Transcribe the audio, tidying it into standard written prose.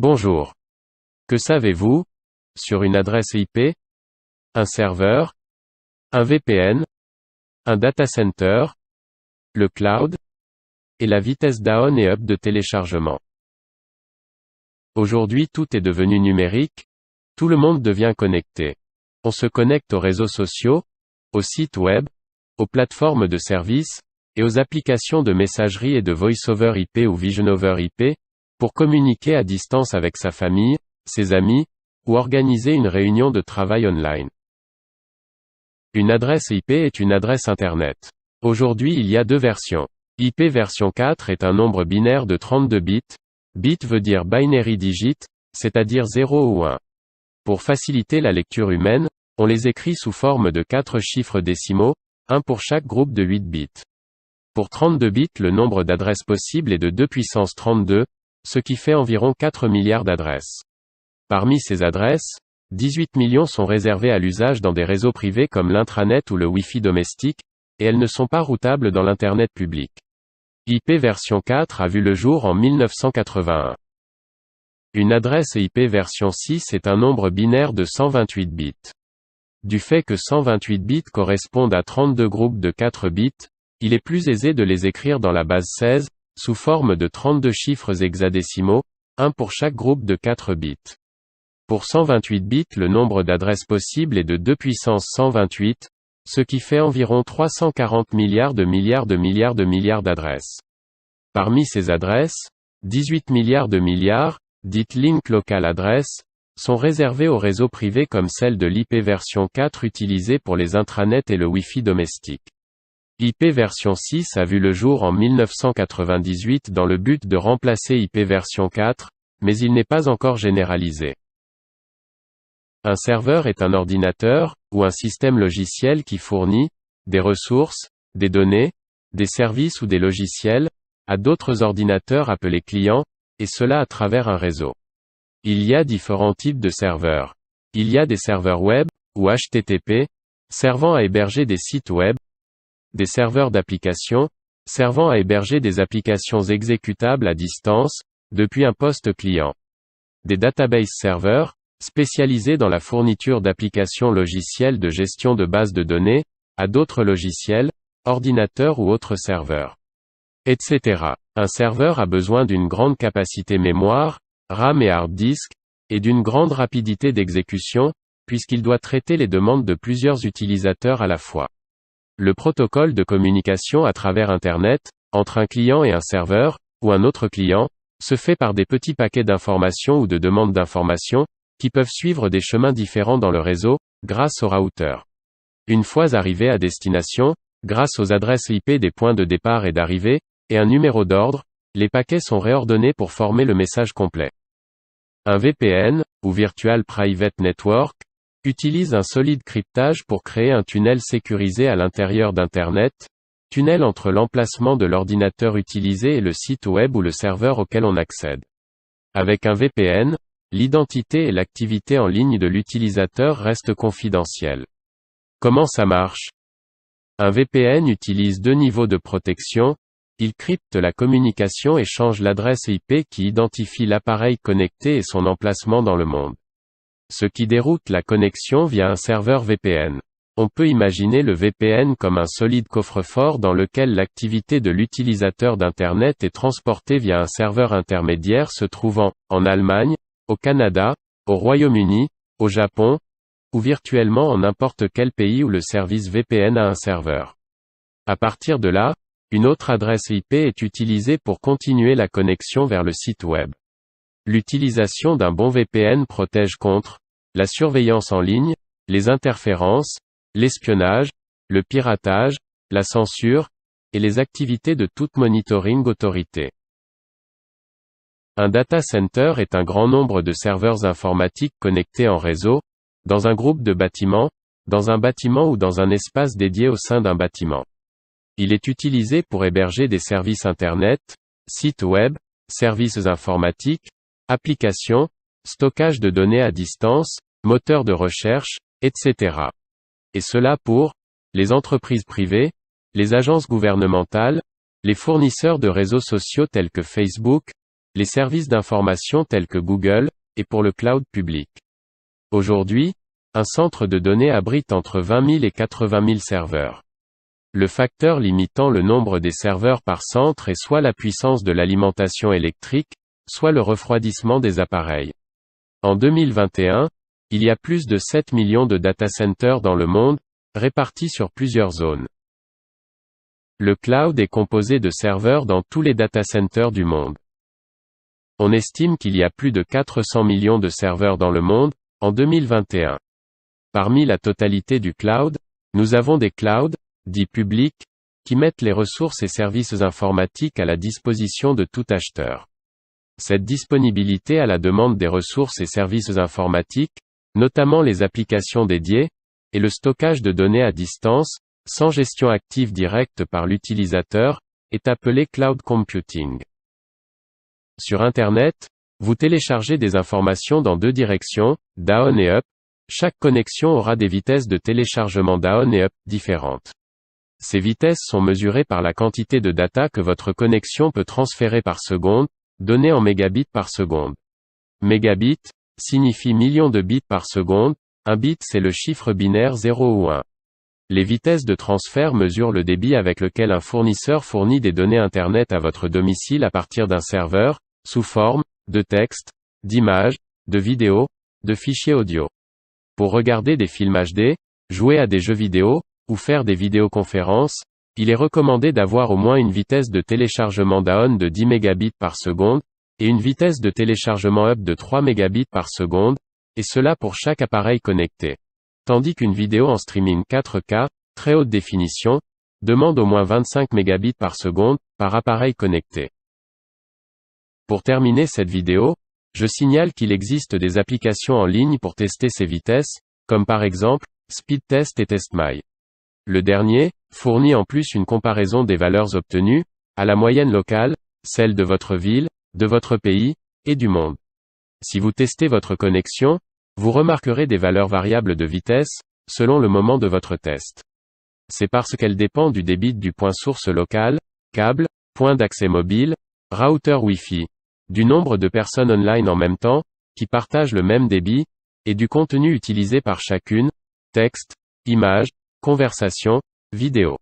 Bonjour. Que savez-vous sur une adresse IP, un serveur, un VPN, un data center, le cloud, et la vitesse down et up de téléchargement? Aujourd'hui tout est devenu numérique, tout le monde devient connecté. On se connecte aux réseaux sociaux, aux sites web, aux plateformes de services, et aux applications de messagerie et de voice-over IP ou vision-over IP, pour communiquer à distance avec sa famille, ses amis, ou organiser une réunion de travail online. Une adresse IP est une adresse Internet. Aujourd'hui il y a deux versions. IP version 4 est un nombre binaire de 32 bits. Bit veut dire binary digit, c'est-à-dire 0 ou 1. Pour faciliter la lecture humaine, on les écrit sous forme de 4 chiffres décimaux, un pour chaque groupe de 8 bits. Pour 32 bits le nombre d'adresses possibles est de 2 puissance 32, ce qui fait environ 4 milliards d'adresses. Parmi ces adresses, 18 millions sont réservées à l'usage dans des réseaux privés comme l'intranet ou le Wi-Fi domestique, et elles ne sont pas routables dans l'Internet public. IP version 4 a vu le jour en 1981. Une adresse IP version 6 est un nombre binaire de 128 bits. Du fait que 128 bits correspondent à 32 groupes de 4 bits, il est plus aisé de les écrire dans la base 16, sous forme de 32 chiffres hexadécimaux, un pour chaque groupe de 4 bits. Pour 128 bits le nombre d'adresses possibles est de 2 puissance 128, ce qui fait environ 340 milliards d'adresses. Parmi ces adresses, 18 milliards de milliards, dites link local address, sont réservées aux réseaux privés comme celle de l'IP version 4 utilisée pour les intranets et le Wi-Fi domestique. IP version 6 a vu le jour en 1998 dans le but de remplacer IP version 4, mais il n'est pas encore généralisé. Un serveur est un ordinateur, ou un système logiciel qui fournit des ressources, des données, des services ou des logiciels, à d'autres ordinateurs appelés clients, et cela à travers un réseau. Il y a différents types de serveurs. Il y a des serveurs web, ou HTTP, servant à héberger des sites web, des serveurs d'applications, servant à héberger des applications exécutables à distance, depuis un poste client. Des database serveurs, spécialisés dans la fourniture d'applications logicielles de gestion de bases de données, à d'autres logiciels, ordinateurs ou autres serveurs, etc. Un serveur a besoin d'une grande capacité mémoire, RAM et hard disk, et d'une grande rapidité d'exécution, puisqu'il doit traiter les demandes de plusieurs utilisateurs à la fois. Le protocole de communication à travers Internet, entre un client et un serveur, ou un autre client, se fait par des petits paquets d'informations ou de demandes d'informations, qui peuvent suivre des chemins différents dans le réseau, grâce au routeur. Une fois arrivés à destination, grâce aux adresses IP des points de départ et d'arrivée, et un numéro d'ordre, les paquets sont réordonnés pour former le message complet. Un VPN, ou Virtual Private Network, utilise un solide cryptage pour créer un tunnel sécurisé à l'intérieur d'Internet, tunnel entre l'emplacement de l'ordinateur utilisé et le site web ou le serveur auquel on accède. Avec un VPN, l'identité et l'activité en ligne de l'utilisateur restent confidentielles. Comment ça marche? Un VPN utilise deux niveaux de protection. Il crypte la communication et change l'adresse IP qui identifie l'appareil connecté et son emplacement dans le monde. Ce qui déroute la connexion via un serveur VPN. On peut imaginer le VPN comme un solide coffre-fort dans lequel l'activité de l'utilisateur d'Internet est transportée via un serveur intermédiaire se trouvant en Allemagne, au Canada, au Royaume-Uni, au Japon, ou virtuellement en n'importe quel pays où le service VPN a un serveur. À partir de là, une autre adresse IP est utilisée pour continuer la connexion vers le site web. L'utilisation d'un bon VPN protège contre la surveillance en ligne, les interférences, l'espionnage, le piratage, la censure, et les activités de toute monitoring autorité. Un data center est un grand nombre de serveurs informatiques connectés en réseau, dans un groupe de bâtiments, dans un bâtiment ou dans un espace dédié au sein d'un bâtiment. Il est utilisé pour héberger des services Internet, sites web, services informatiques, applications, stockage de données à distance, moteurs de recherche, etc. Et cela pour les entreprises privées, les agences gouvernementales, les fournisseurs de réseaux sociaux tels que Facebook, les services d'information tels que Google, et pour le cloud public. Aujourd'hui, un centre de données abrite entre 20 000 et 80 000 serveurs. Le facteur limitant le nombre des serveurs par centre est soit la puissance de l'alimentation électrique, soit le refroidissement des appareils. En 2021, il y a plus de 7 millions de data centers dans le monde, répartis sur plusieurs zones. Le cloud est composé de serveurs dans tous les data centers du monde. On estime qu'il y a plus de 400 millions de serveurs dans le monde, en 2021. Parmi la totalité du cloud, nous avons des clouds, dits publics, qui mettent les ressources et services informatiques à la disposition de tout acheteur. Cette disponibilité à la demande des ressources et services informatiques, notamment les applications dédiées, et le stockage de données à distance, sans gestion active directe par l'utilisateur, est appelé cloud computing. Sur Internet, vous téléchargez des informations dans deux directions, down et up. Chaque connexion aura des vitesses de téléchargement down et up différentes. Ces vitesses sont mesurées par la quantité de data que votre connexion peut transférer par seconde, donnée en mégabits par seconde. Mégabit signifie millions de bits par seconde, un bit c'est le chiffre binaire 0 ou 1. Les vitesses de transfert mesurent le débit avec lequel un fournisseur fournit des données Internet à votre domicile à partir d'un serveur, sous forme de texte, d'images, de vidéos, de fichiers audio. Pour regarder des films HD, jouer à des jeux vidéo, ou faire des vidéoconférences, il est recommandé d'avoir au moins une vitesse de téléchargement down de 10 mégabits par seconde, et une vitesse de téléchargement up de 3 mégabits par seconde, et cela pour chaque appareil connecté. Tandis qu'une vidéo en streaming 4K, très haute définition, demande au moins 25 mégabits par seconde, par appareil connecté. Pour terminer cette vidéo, je signale qu'il existe des applications en ligne pour tester ces vitesses, comme par exemple, Speedtest et TestMy. Le dernier, fournit en plus une comparaison des valeurs obtenues, à la moyenne locale, celle de votre ville, de votre pays, et du monde. Si vous testez votre connexion, vous remarquerez des valeurs variables de vitesse, selon le moment de votre test. C'est parce qu'elle dépend du débit du point source local, câble, point d'accès mobile, routeur Wi-Fi, du nombre de personnes online en même temps, qui partagent le même débit, et du contenu utilisé par chacune, texte, image, conversation, vidéo.